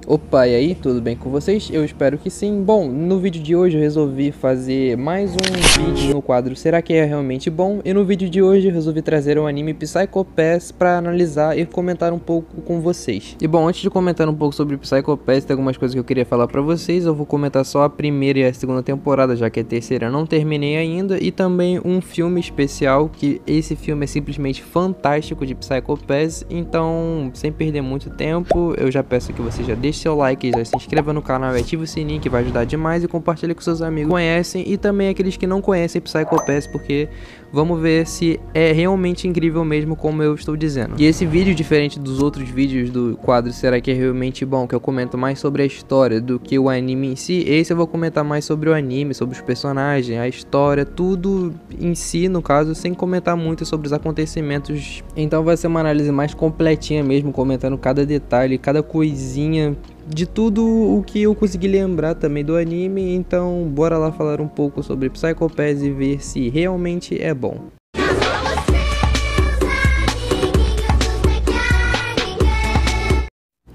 Opa, e aí, tudo bem com vocês? Eu espero que sim. Bom, no vídeo de hoje eu resolvi fazer mais um vídeo no quadro Será que é realmente bom? E no vídeo de hoje eu resolvi trazer o anime Psycho Pass para analisar e comentar um pouco com vocês. E bom, antes de comentar um pouco sobre Psycho Pass, tem algumas coisas que eu queria falar para vocês. Eu vou comentar só a primeira e a segunda temporada, já que a terceira eu não terminei ainda. E também um filme especial, que esse filme é simplesmente fantástico, de Psycho Pass. Então, sem perder muito tempo, eu já peço que você já deixe seu like, já se inscreva no canal e ative o sininho, que vai ajudar demais, e compartilhe com seus amigos que conhecem e também aqueles que não conhecem Psycho Pass, porque vamos ver se é realmente incrível mesmo, como eu estou dizendo. E esse vídeo, diferente dos outros vídeos do quadro Será que é realmente bom, que eu comento mais sobre a história do que o anime em si, esse eu vou comentar mais sobre o anime, sobre os personagens, a história, tudo em si, no caso, sem comentar muito sobre os acontecimentos. Então vai ser uma análise mais completinha mesmo, comentando cada detalhe, cada coisinha de tudo o que eu consegui lembrar também do anime. Então bora lá falar um pouco sobre Psycho Pass e ver se realmente é bom.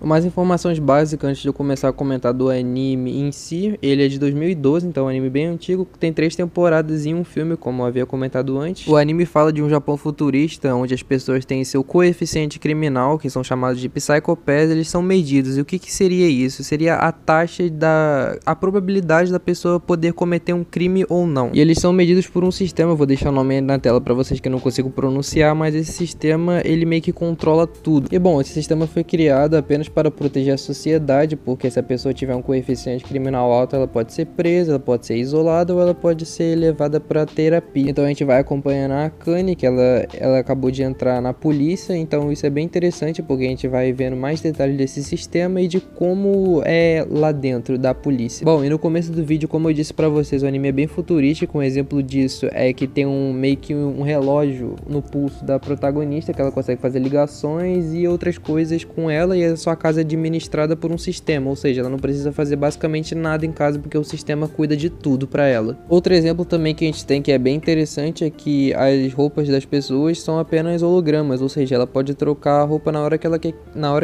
Mais informações básicas antes de eu começar a comentar do anime em si. Ele é de 2012, então é um anime bem antigo, tem 3 temporadas e um filme, como eu havia comentado antes. O anime fala de um Japão futurista, onde as pessoas têm seu coeficiente criminal, que são chamados de Psycho Pass, eles são medidos. E o que seria isso? Seria a taxa a probabilidade da pessoa poder cometer um crime ou não. E eles são medidos por um sistema, eu vou deixar o nome aí na tela para vocês que eu não consigo pronunciar, mas esse sistema, ele meio que controla tudo. E bom, esse sistema foi criado apenas para proteger a sociedade, porque se a pessoa tiver um coeficiente criminal alto, ela pode ser presa, ela pode ser isolada ou ela pode ser levada para terapia. Então a gente vai acompanhando a Akane, que ela acabou de entrar na polícia, então isso é bem interessante, porque a gente vai vendo mais detalhes desse sistema e de como é lá dentro da polícia. Bom, e no começo do vídeo, como eu disse para vocês, o anime é bem futurístico. Um exemplo disso é que tem meio que um relógio no pulso da protagonista, que ela consegue fazer ligações e outras coisas com ela, e a sua casa é administrada por um sistema, ou seja, ela não precisa fazer basicamente nada em casa, porque o sistema cuida de tudo para ela. Outro exemplo também que a gente tem, que é bem interessante, é que as roupas das pessoas são apenas hologramas, ou seja, ela pode trocar a roupa na hora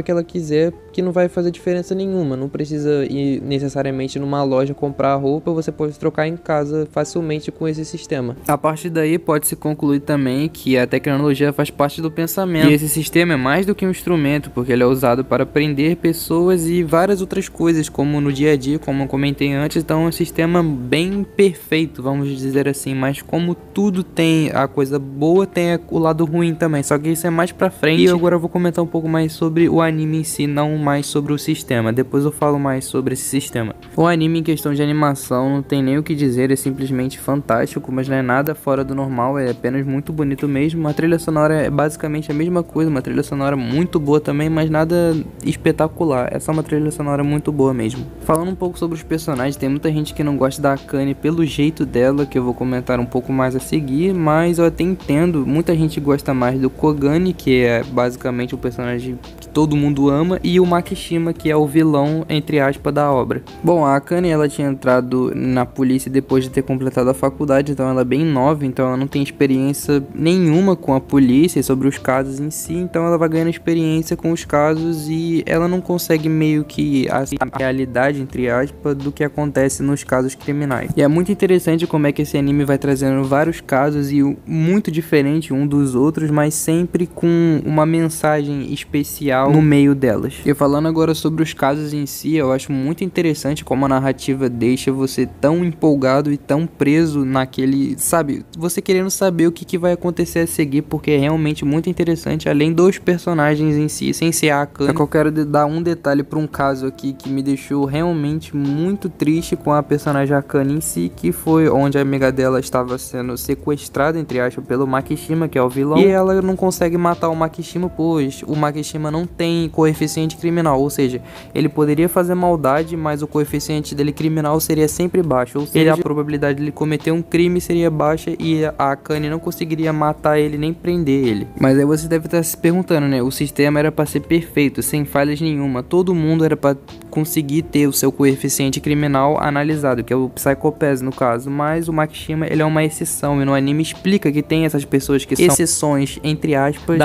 que ela quiser, que não vai fazer diferença nenhuma. Não precisa ir necessariamente numa loja comprar a roupa, você pode trocar em casa facilmente com esse sistema. A partir daí pode-se concluir também que a tecnologia faz parte do pensamento, e esse sistema é mais do que um instrumento, porque ele é usado para prender pessoas e várias outras coisas, como no dia a dia, como eu comentei antes. Então é um sistema bem perfeito, vamos dizer assim, mas como tudo tem a coisa boa, tem o lado ruim também, só que isso é mais pra frente. E agora eu vou comentar um pouco mais sobre o anime em si, não mais sobre o sistema, depois eu falo mais sobre esse sistema. O anime, em questão de animação, não tem nem o que dizer, é simplesmente fantástico, mas não é nada fora do normal, é apenas muito bonito mesmo. A trilha sonora é basicamente a mesma coisa, uma trilha sonora muito boa também, mas nada espetacular, é só uma trilha sonora muito boa mesmo. Falando um pouco sobre os personagens, tem muita gente que não gosta da Akane pelo jeito dela, que eu vou comentar um pouco mais a seguir, mas eu até entendo. Muita gente gosta mais do Kogane, que é basicamente o personagem que todo mundo ama, e o Makishima, que é o vilão, entre aspas, da obra. Bom, a Akane, ela tinha entrado na polícia depois de ter completado a faculdade, então ela é bem nova, então ela não tem experiência nenhuma com a polícia, sobre os casos em si, então ela vai ganhando experiência com os casos e ela não consegue meio que a realidade, entre aspas, do que acontece nos casos criminais. E é muito interessante como é que esse anime vai trazendo vários casos e muito diferente um dos outros, mas sempre com uma mensagem especial no meio delas. E falando agora sobre os casos em si, eu acho muito interessante como a narrativa deixa você tão empolgado e tão preso naquele, sabe, você querendo saber o que vai acontecer a seguir, porque é realmente muito interessante, além dos personagens em si, sem ser a Akane. Eu quero dar um detalhe para um caso aqui que me deixou realmente muito triste com a personagem Akane em si, que foi onde a amiga dela estava sendo sequestrada, entre aspas, pelo Makishima, que é o vilão, e ela não consegue matar o Makishima, pois o Makishima não tem coeficiente criminal, ou seja, ele poderia fazer maldade, mas o coeficiente dele criminal seria sempre baixo, ou seja, a probabilidade de ele cometer um crime seria baixa e a Akane não conseguiria matar ele nem prender ele. Mas aí você deve estar se perguntando, né, o sistema era para ser perfeito, sem falhas nenhuma, todo mundo era para conseguir ter o seu coeficiente criminal analisado, que é o Psycho Pass no caso, mas o Makishima ele é uma exceção, e no anime explica que tem essas pessoas que são exceções, entre aspas,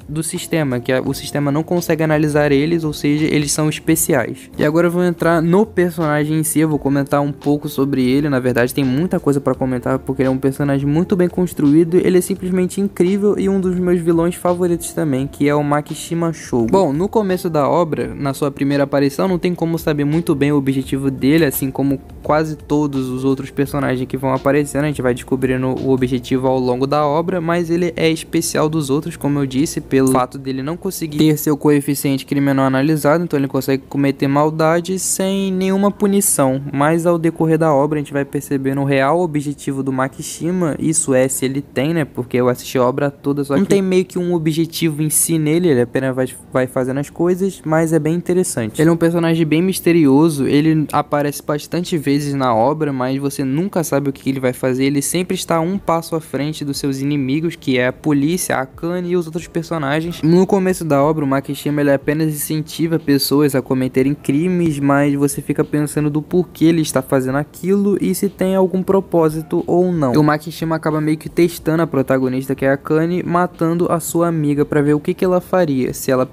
do sistema, que o sistema não consegue analisar eles, ou seja, eles são especiais. E agora eu vou entrar no personagem em si, eu vou comentar um pouco sobre ele. Na verdade tem muita coisa pra comentar, porque ele é um personagem muito bem construído, ele é simplesmente incrível e um dos meus vilões favoritos também, que é o Makishima Shogo. Bom, no começo da obra, na sua primeira aparição, não tem como saber muito bem o objetivo dele, assim como quase todos os outros personagens que vão aparecendo, a gente vai descobrindo o objetivo ao longo da obra, mas ele é especial dos outros, como eu disse, pelo fato dele não conseguir ter seu coeficiente criminal analisado, então ele consegue cometer maldade sem nenhuma punição, mas ao decorrer da obra a gente vai percebendo o real objetivo do Makishima, isso é, se ele tem, né, porque eu assisti a obra toda, só que não tem meio que um objetivo em si nele, ele apenas vai fazendo as coisas, mas é bem interessante. Ele é um personagem bem misterioso, ele aparece bastante vezes na obra, mas você nunca sabe o que ele vai fazer, ele sempre está um passo à frente dos seus inimigos, que é a polícia, a Akane e os outros personagens. No começo da obra, o Makishima ele apenas incentiva pessoas a cometerem crimes, mas você fica pensando do porquê ele está fazendo aquilo e se tem algum propósito ou não. E o Makishima acaba meio que testando a protagonista, que é a Akane, matando a sua amiga para ver o que ela faria. Se ela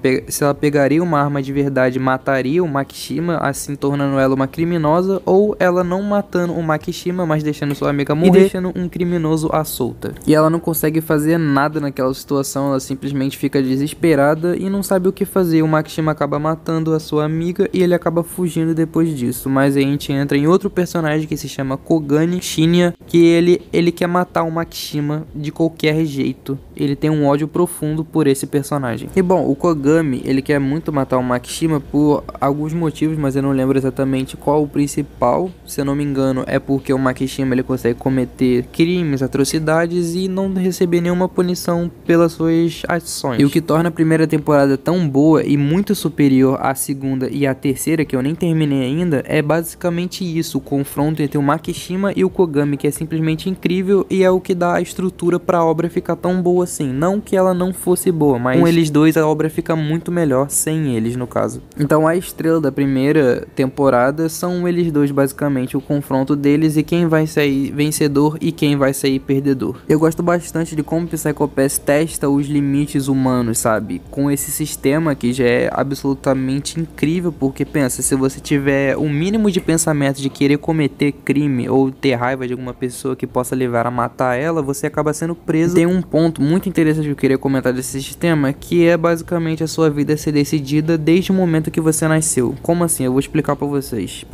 pegaria uma arma de verdade, mataria o Makishima, assim tornando ela uma criminosa, ou ela não matando o Makishima, mas deixando sua amiga morrer e deixando um criminoso à solta. E ela não consegue fazer nada naquela situação, ela simplesmente fica desesperada e não sabe o que fazer. O Makishima acaba matando a sua amiga e ele acaba fugindo depois disso. Mas aí a gente entra em outro personagem que se chama Kogane Shinya, que ele quer matar o Makishima de qualquer jeito. Ele tem um ódio profundo por esse personagem. E bom, o Kogami, ele quer muito matar o Makishima por alguns motivos, mas eu não lembro exatamente qual o principal. Se eu não me engano, é porque o Makishima ele consegue cometer crimes, atrocidades e não receber nenhuma punição pelas suas ações. E o que torna a primeira temporada tão boa e muito superior à segunda e à terceira, que eu nem terminei ainda, é basicamente isso, o confronto entre o Makishima e o Kogami, que é simplesmente incrível e é o que dá a estrutura para a obra ficar tão boa assim. Não que ela não fosse boa, mas com eles dois a obra fica muito melhor, sem eles no caso. Então a estrela da primeira temporada são eles dois, basicamente o confronto deles e quem vai sair vencedor e quem vai sair perdedor. Eu gosto bastante de como Psycho Pass testa os limites humanos, sabe? Com esse sistema que já é absolutamente incrível, porque pensa, se você tiver o mínimo de pensamento de querer cometer crime ou ter raiva de alguma pessoa que possa levar a matar ela, você acaba sendo preso. Tem um ponto muito interessante que eu queria comentar desse sistema, que é basicamente a sua vida ser decidida desde o momento que você nasceu. Como assim? Eu vou explicar pra vocês,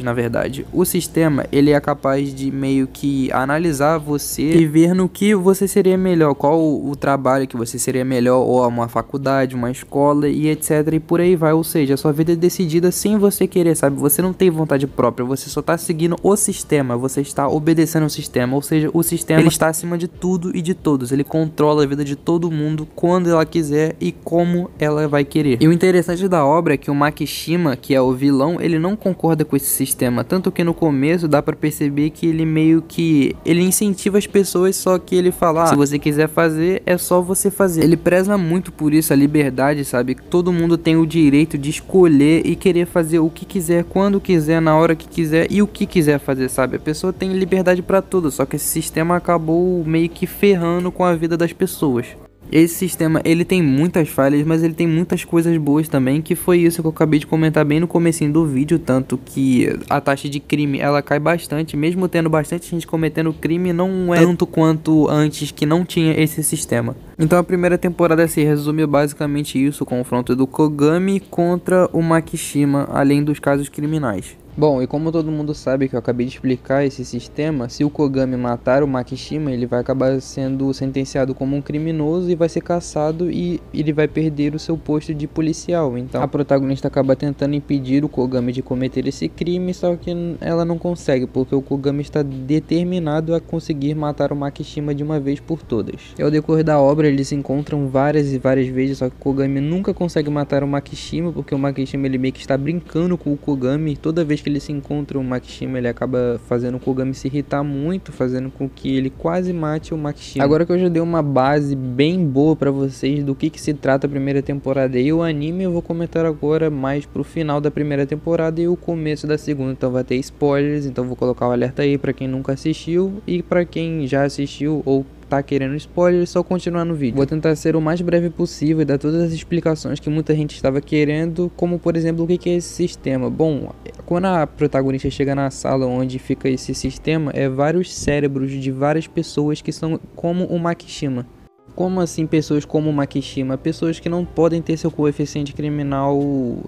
na verdade. O sistema, ele é capaz de meio que analisar você e ver no que você seria melhor, qual o trabalho que você seria melhor, ou uma faculdade, uma escola e etc, e por aí vai. Ou seja, a sua vida é decidida sem você querer, sabe? Você não tem vontade própria, você só tá seguindo o sistema, você está obedecendo o sistema, ou seja, o sistema ele está acima de tudo e de todos, ele controla a vida de todo mundo quando ela quiser e como ela vai querer. E o interessante da obra é que o Makishima, que é o vilão, ele não concorda com esse sistema, tanto que no começo dá pra perceber que ele meio que ele incentiva as pessoas, só que ele fala, se você quiser fazer, é só você fazer. Ele preza muito por isso, a liberdade, sabe? Todo mundo tem o direito de escolher e querer fazer o que quiser, quando quiser, na hora que quiser e o que quiser fazer, sabe? A pessoa tem liberdade pra tudo, só que esse sistema acabou meio que ferrando com a vida das pessoas. Esse sistema, ele tem muitas falhas, mas ele tem muitas coisas boas também, que foi isso que eu acabei de comentar bem no comecinho do vídeo, tanto que a taxa de crime, ela cai bastante, mesmo tendo bastante gente cometendo crime, não é tanto quanto antes que não tinha esse sistema. Então a primeira temporada se resume basicamente isso, o confronto do Kogami contra o Makishima, além dos casos criminais. Bom, e como todo mundo sabe que eu acabei de explicar esse sistema, se o Kogami matar o Makishima, ele vai acabar sendo sentenciado como um criminoso e vai ser caçado e ele vai perder o seu posto de policial. Então a protagonista acaba tentando impedir o Kogami de cometer esse crime, só que ela não consegue, porque o Kogami está determinado a conseguir matar o Makishima de uma vez por todas. E ao decorrer da obra eles se encontram várias e várias vezes, só que o Kogami nunca consegue matar o Makishima, porque o Makishima ele meio que está brincando com o Kogami. Toda vez que ele se encontra o Makishima, ele acaba fazendo o Kogami se irritar muito, fazendo com que ele quase mate o Makishima. Agora que eu já dei uma base bem boa pra vocês do que se trata a primeira temporada e o anime, eu vou comentar agora mais pro final da primeira temporada e o começo da segunda. Então vai ter spoilers, então vou colocar o alerta aí pra quem nunca assistiu, e pra quem já assistiu ou tá querendo spoiler, é só continuar no vídeo. Vou tentar ser o mais breve possível e dar todas as explicações que muita gente estava querendo, como por exemplo, o que é esse sistema. Bom, quando a protagonista chega na sala onde fica esse sistema, é vários cérebros de várias pessoas que são como o Makishima. Como assim pessoas como o Makishima? Pessoas que não podem ter seu coeficiente criminal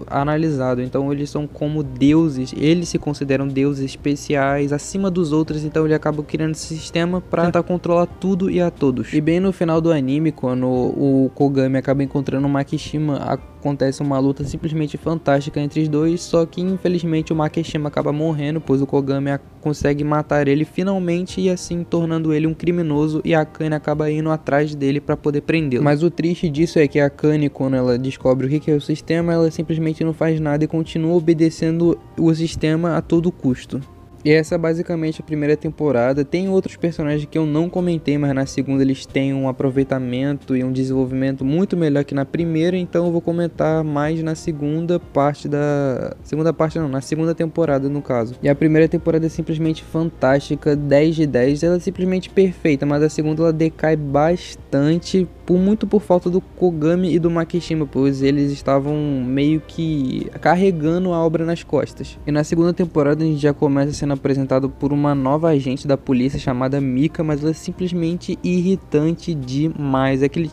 analisado, então eles são como deuses, eles se consideram deuses especiais acima dos outros, então ele acaba criando esse sistema pra tentar controlar tudo e a todos. E bem no final do anime, quando o Kogami acaba encontrando o Makishima, acontece uma luta simplesmente fantástica entre os dois, só que infelizmente o Makishima acaba morrendo, pois o Kogami consegue matar ele finalmente e assim tornando ele um criminoso, e a Akane acaba indo atrás dele para poder prendê-lo. Mas o triste disso é que a Akane, quando ela descobre o que é o sistema, ela simplesmente não faz nada e continua obedecendo o sistema a todo custo. E essa é basicamente a primeira temporada. Tem outros personagens que eu não comentei, mas na segunda eles têm um aproveitamento e um desenvolvimento muito melhor que na primeira, então eu vou comentar mais na segunda parte na segunda temporada no caso. E a primeira temporada é simplesmente fantástica, 10 de 10, ela é simplesmente perfeita, mas a segunda ela decai bastante, muito por falta do Kogami e do Makishima, pois eles estavam meio que carregando a obra nas costas. E na segunda temporada a gente já começa sendo apresentado por uma nova agente da polícia chamada Mika, mas ela é simplesmente irritante demais. É aquele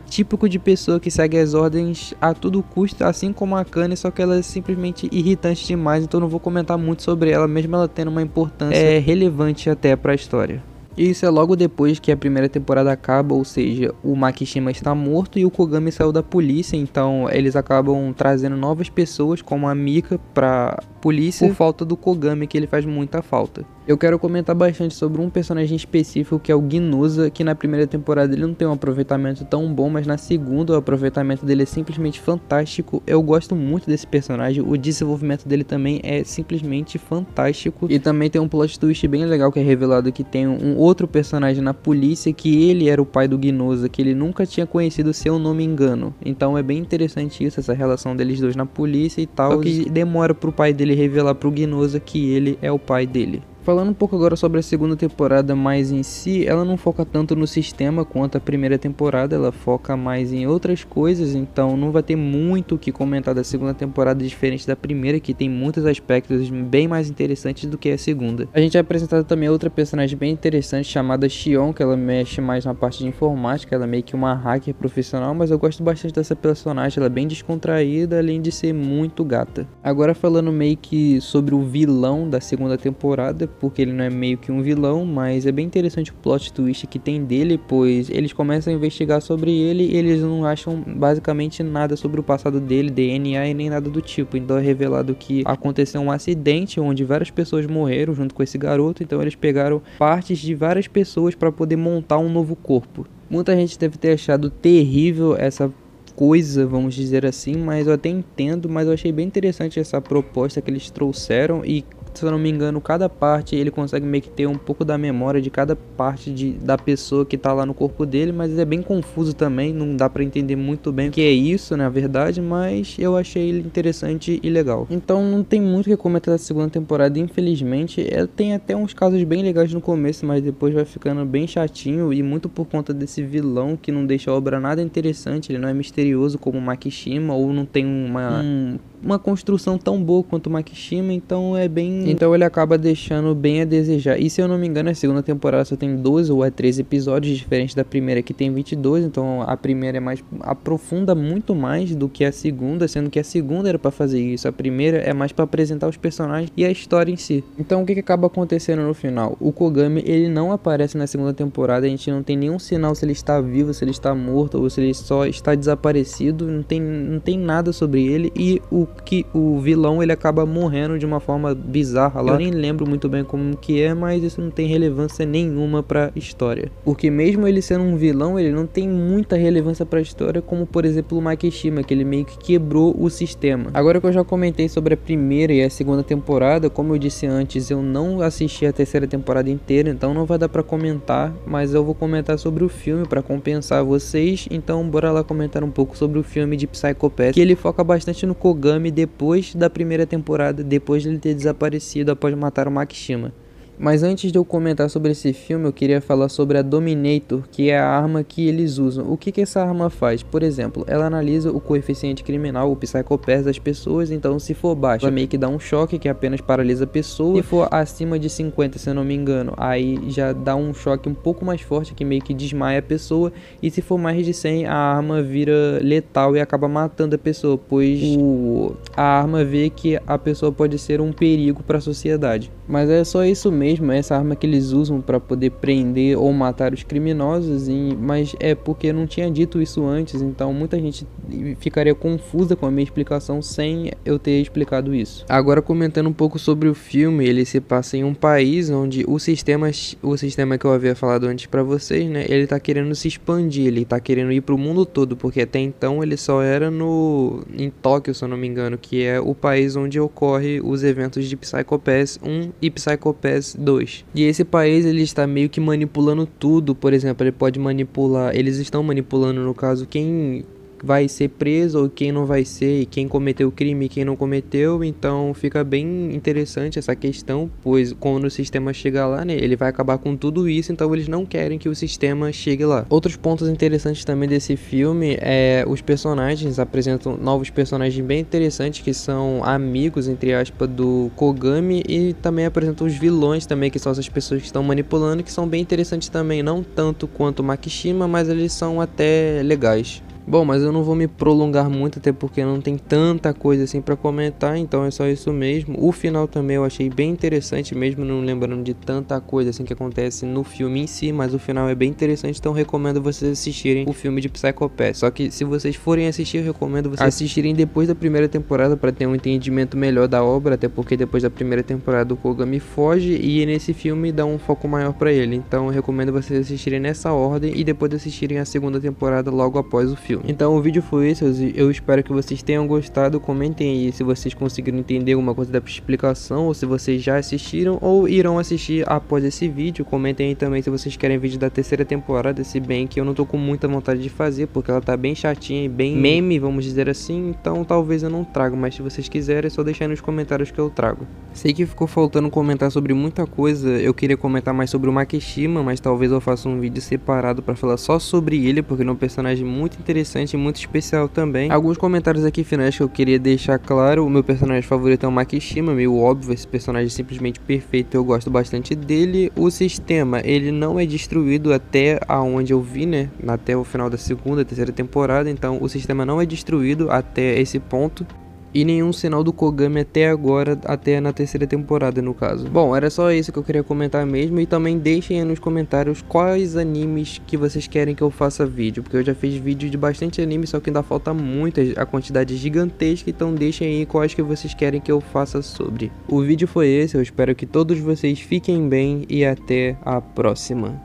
típico de pessoa que segue as ordens a todo custo, assim como a Akane, só que ela é simplesmente irritante demais, então não vou comentar muito sobre ela, mesmo ela tendo uma importância relevante até para a história. E isso é logo depois que a primeira temporada acaba, ou seja, o Makishima está morto e o Kogami saiu da polícia, então eles acabam trazendo novas pessoas como a Mika pra polícia por falta do Kogami, que ele faz muita falta. Eu quero comentar bastante sobre um personagem específico que é o Ginoza, que na primeira temporada ele não tem um aproveitamento tão bom, mas na segunda o aproveitamento dele é simplesmente fantástico. Eu gosto muito desse personagem, o desenvolvimento dele também é simplesmente fantástico. E também tem um plot twist bem legal que é revelado que tem um outro personagem na polícia que ele era o pai do Ginoza, que ele nunca tinha conhecido, se eu não me engano. Então é bem interessante isso, essa relação deles dois na polícia e tal, só que demora pro pai dele revelar pro Ginoza que ele é o pai dele. Falando um pouco agora sobre a segunda temporada, mas em si, ela não foca tanto no sistema quanto a primeira temporada, ela foca mais em outras coisas, então não vai ter muito o que comentar da segunda temporada diferente da primeira, que tem muitos aspectos bem mais interessantes do que a segunda. A gente é apresentado também outra personagem bem interessante chamada Shion, que ela mexe mais na parte de informática, ela é meio que uma hacker profissional, mas eu gosto bastante dessa personagem, ela é bem descontraída, além de ser muito gata. Agora falando meio que sobre o vilão da segunda temporada, porque ele não é meio que um vilão, mas é bem interessante o plot twist que tem dele, pois eles começam a investigar sobre ele e eles não acham basicamente nada sobre o passado dele, DNA e nem nada do tipo. Então é revelado que aconteceu um acidente onde várias pessoas morreram junto com esse garoto, então eles pegaram partes de várias pessoas para poder montar um novo corpo. Muita gente deve ter achado terrível essa coisa, vamos dizer assim, mas eu até entendo, mas eu achei bem interessante essa proposta que eles trouxeram e, se eu não me engano, cada parte ele consegue meio que ter um pouco da memória de cada parte da pessoa que tá lá no corpo dele, mas é bem confuso também, não dá pra entender muito bem o que é isso, na verdade, mas eu achei ele interessante e legal. Então não tem muito o que comentar da segunda temporada, infelizmente. Ela tem até uns casos bem legais no começo, mas depois vai ficando bem chatinho, e muito por conta desse vilão que não deixa a obra nada interessante, ele não é misterioso como o Makishima, ou não tem uma construção tão boa quanto o Makishima, então então ele acaba deixando bem a desejar. E se eu não me engano, a segunda temporada só tem 12 ou 13 episódios, diferente da primeira que tem 22, então a primeira aprofunda muito mais do que a segunda, sendo que a segunda era pra fazer isso, a primeira é mais pra apresentar os personagens e a história em si. Então o que acaba acontecendo no final? O Kogami, ele não aparece na segunda temporada, a gente não tem nenhum sinal se ele está vivo, se ele está morto ou se ele só está desaparecido, não tem nada sobre ele, e o vilão ele acaba morrendo de uma forma bizarra. bizarra lá. Eu nem lembro muito bem como que é, mas isso não tem relevância nenhuma pra história. Porque mesmo ele sendo um vilão, ele não tem muita relevância pra história, como por exemplo o Makishima, que ele meio que quebrou o sistema. Agora que eu já comentei sobre a primeira e a segunda temporada, como eu disse antes, eu não assisti a terceira temporada inteira, então não vai dar pra comentar, mas eu vou comentar sobre o filme pra compensar vocês. Então bora lá comentar um pouco sobre o filme de Psycho Pass, que ele foca bastante no Kogami depois da primeira temporada, depois de ele ter desaparecido após matar o Makishima. Mas antes de eu comentar sobre esse filme, eu queria falar sobre a Dominator, que é a arma que eles usam. O que essa arma faz? Por exemplo, ela analisa o coeficiente criminal, o Psycho Pass das pessoas, então se for baixo, ela meio que dá um choque que apenas paralisa a pessoa. Se for acima de 50, se eu não me engano, aí já dá um choque um pouco mais forte, que meio que desmaia a pessoa. E se for mais de 100, a arma vira letal e acaba matando a pessoa, pois a arma vê que a pessoa pode ser um perigo para a sociedade. Mas é só isso mesmo, é essa arma que eles usam para poder prender ou matar os criminosos, mas é porque eu não tinha dito isso antes, então muita gente ficaria confusa com a minha explicação sem eu ter explicado isso. Agora comentando um pouco sobre o filme, ele se passa em um país onde o sistema que eu havia falado antes para vocês, né, ele tá querendo se expandir, ele tá querendo ir pro mundo todo, porque até então ele só era em Tóquio, se eu não me engano, que é o país onde ocorre os eventos de Psycho Pass 1 e Psycho Pass 2. E esse país ele está meio que manipulando tudo, por exemplo, eles estão manipulando no caso quem vai ser preso ou quem não vai ser, e quem cometeu o crime e quem não cometeu. Então fica bem interessante essa questão, pois quando o sistema chegar lá, né, ele vai acabar com tudo isso, então eles não querem que o sistema chegue lá. Outros pontos interessantes também desse filme é os personagens, apresentam novos personagens bem interessantes que são amigos, entre aspas, do Kogami, e também apresentam os vilões também, que são essas pessoas que estão manipulando, que são bem interessantes também, não tanto quanto o Makishima, mas eles são até legais. Bom, mas eu não vou me prolongar muito, até porque não tem tanta coisa assim pra comentar, então é só isso mesmo. O final também eu achei bem interessante, mesmo não lembrando de tanta coisa assim que acontece no filme em si, mas o final é bem interessante, então recomendo vocês assistirem o filme de Psycho Pass. Só que se vocês forem assistir, eu recomendo vocês assistirem depois da primeira temporada para ter um entendimento melhor da obra, até porque depois da primeira temporada o Kogami foge e nesse filme dá um foco maior pra ele. Então eu recomendo vocês assistirem nessa ordem e depois assistirem a segunda temporada logo após o filme. Então o vídeo foi esse, eu espero que vocês tenham gostado. Comentem aí se vocês conseguiram entender alguma coisa da explicação, ou se vocês já assistiram ou irão assistir após esse vídeo. Comentem aí também se vocês querem vídeo da terceira temporada, se bem que eu não tô com muita vontade de fazer, porque ela tá bem chatinha e bem meme, vamos dizer assim, então talvez eu não trago, mas se vocês quiserem é só deixar aí nos comentários que eu trago. Sei que ficou faltando comentar sobre muita coisa, eu queria comentar mais sobre o Makishima, mas talvez eu faça um vídeo separado pra falar só sobre ele, porque ele é um personagem muito interessante e muito especial também. Alguns comentários aqui finais que eu queria deixar claro: o meu personagem favorito é o Makishima, meio óbvio, esse personagem é simplesmente perfeito, eu gosto bastante dele. O sistema, ele não é destruído até aonde eu vi, né, até o final da segunda, terceira temporada, então o sistema não é destruído até esse ponto. E nenhum sinal do Kogami até agora, até na terceira temporada no caso. Bom, era só isso que eu queria comentar mesmo. E também deixem aí nos comentários quais animes que vocês querem que eu faça vídeo, porque eu já fiz vídeo de bastante anime, só que ainda falta muitas, a quantidade gigantesca. Então deixem aí quais que vocês querem que eu faça sobre. O vídeo foi esse, eu espero que todos vocês fiquem bem e até a próxima.